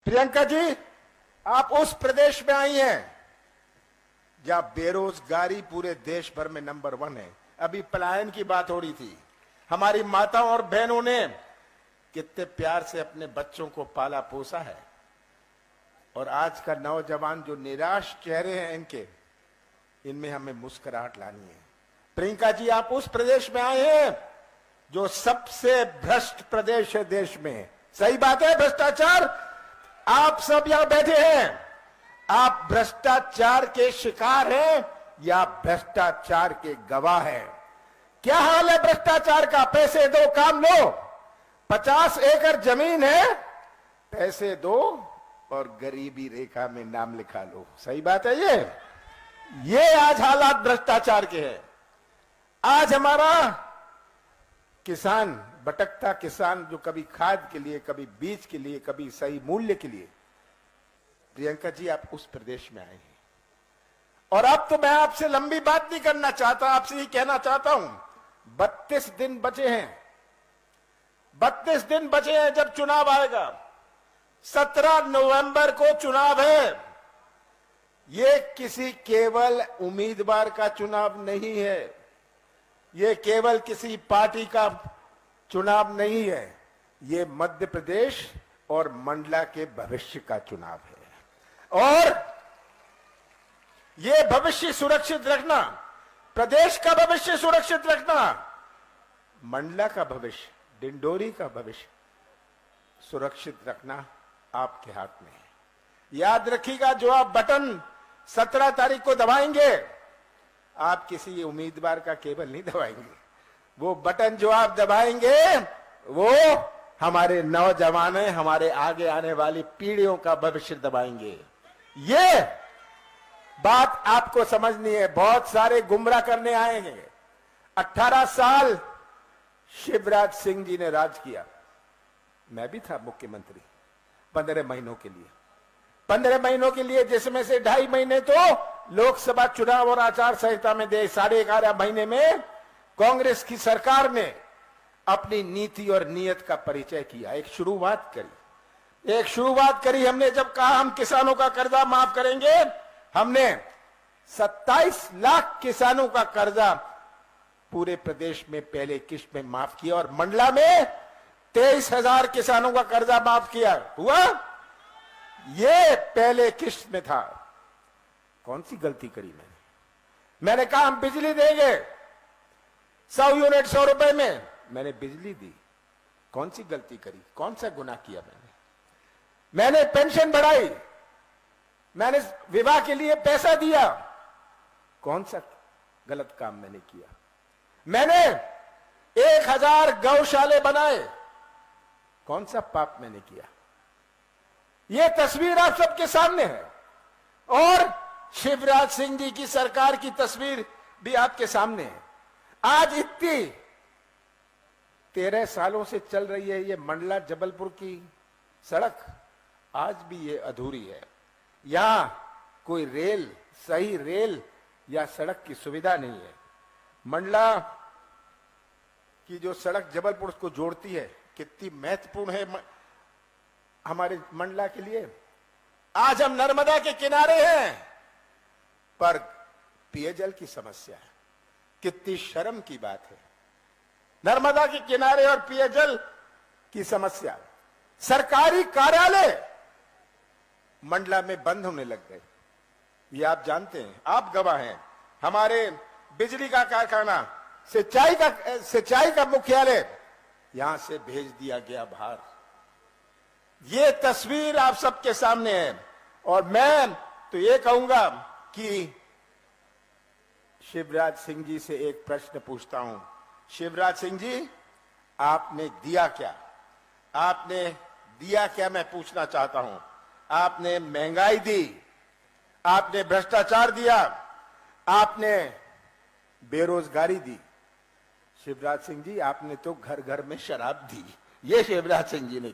प्रियंका जी, आप उस प्रदेश में आई हैं जहां बेरोजगारी पूरे देश भर में नंबर 1 है। अभी पलायन की बात हो रही थी। हमारी माताओं और बहनों ने कितने प्यार से अपने बच्चों को पाला पोसा है, और आज का नौजवान जो निराश चेहरे हैं इनमें हमें मुस्कुराहट लानी है। प्रियंका जी, आप उस प्रदेश में आए हैं जो सबसे भ्रष्ट प्रदेश है देश में। सही बात है, भ्रष्टाचार। आप सब यहां बैठे हैं, आप भ्रष्टाचार के शिकार हैं या भ्रष्टाचार के गवाह हैं? क्या हाल है भ्रष्टाचार का? पैसे दो, काम लो। 50 एकड़ जमीन है, पैसे दो और गरीबी रेखा में नाम लिखा लो। सही बात है ये आज हालात भ्रष्टाचार के हैं। आज हमारा किसान, भटकता किसान, जो कभी खाद के लिए, कभी बीज के लिए, कभी सही मूल्य के लिए। प्रियंका जी, आप उस प्रदेश में आए हैं, और अब तो मैं आपसे लंबी बात नहीं करना चाहता, आपसे ही कहना चाहता हूं, 32 दिन बचे हैं। 32 दिन बचे हैं जब चुनाव आएगा। 17 नवंबर को चुनाव है। ये किसी केवल उम्मीदवार का चुनाव नहीं है, ये केवल किसी पार्टी का चुनाव नहीं है, ये मध्य प्रदेश और मंडला के भविष्य का चुनाव है। और ये भविष्य सुरक्षित रखना, प्रदेश का भविष्य सुरक्षित रखना, मंडला का भविष्य, डिंडोरी का भविष्य सुरक्षित रखना आपके हाथ में है। याद रखिएगा, जो आप बटन 17 तारीख को दबाएंगे, आप किसी उम्मीदवार का केवल नहीं दबाएंगे। वो बटन जो आप दबाएंगे वो हमारे नौजवान, हमारे आगे आने वाली पीढ़ियों का भविष्य दबाएंगे। ये बात आपको समझनी है। बहुत सारे गुमराह करने आए हैं। 18 साल शिवराज सिंह जी ने राज किया, मैं भी था मुख्यमंत्री 15 महीनों के लिए। 15 महीनों के लिए, जिसमें से 2.5 महीने तो लोकसभा चुनाव और आचार संहिता में दे। 11.5 महीने में कांग्रेस की सरकार ने अपनी नीति और नीयत का परिचय किया। एक शुरुआत करी हमने। जब कहा हम किसानों का कर्जा माफ करेंगे, हमने 27 लाख किसानों का कर्जा पूरे प्रदेश में पहले किश्त में माफ किया, और मंडला में 23,000 किसानों का कर्जा माफ किया हुआ। ये पहले किश्त में था। कौन सी गलती करी मैंने कहा हम बिजली देंगे 100 यूनिट 100 रुपए में, मैंने बिजली दी। कौन सी गलती करी? कौन सा गुनाह किया मैंने पेंशन बढ़ाई, मैंने विवाह के लिए पैसा दिया। कौन सा गलत काम मैंने किया? मैंने 1000 गौशाले बनाए। कौन सा पाप मैंने किया? यह तस्वीर आप सबके सामने है, और शिवराज सिंह जी की सरकार की तस्वीर भी आपके सामने है। आज इतनी 13 सालों से चल रही है ये मंडला जबलपुर की सड़क, आज भी ये अधूरी है। यहां कोई सही रेल या सड़क की सुविधा नहीं है। मंडला की जो सड़क जबलपुर को जोड़ती है, कितनी महत्वपूर्ण है हमारे मंडला के लिए। आज हम नर्मदा के किनारे हैं, पर पेयजल की समस्या है। कितनी शर्म की बात है, नर्मदा के किनारे और पेयजल की समस्या। सरकारी कार्यालय मंडला में बंद होने लग गए, ये आप जानते हैं, आप गवाह हैं। हमारे बिजली का कारखाना, सिंचाई का मुख्यालय यहां से भेज दिया गया बाहर। ये तस्वीर आप सबके सामने है, और मैं तो ये कहूंगा कि शिवराज सिंह जी से एक प्रश्न पूछता हूं। शिवराज सिंह जी, आपने दिया क्या? आपने दिया क्या, मैं पूछना चाहता हूं। आपने महंगाई दी, आपने भ्रष्टाचार दिया, आपने बेरोजगारी दी। शिवराज सिंह जी, आपने तो घर घर में शराब दी। ये शिवराज सिंह जी ने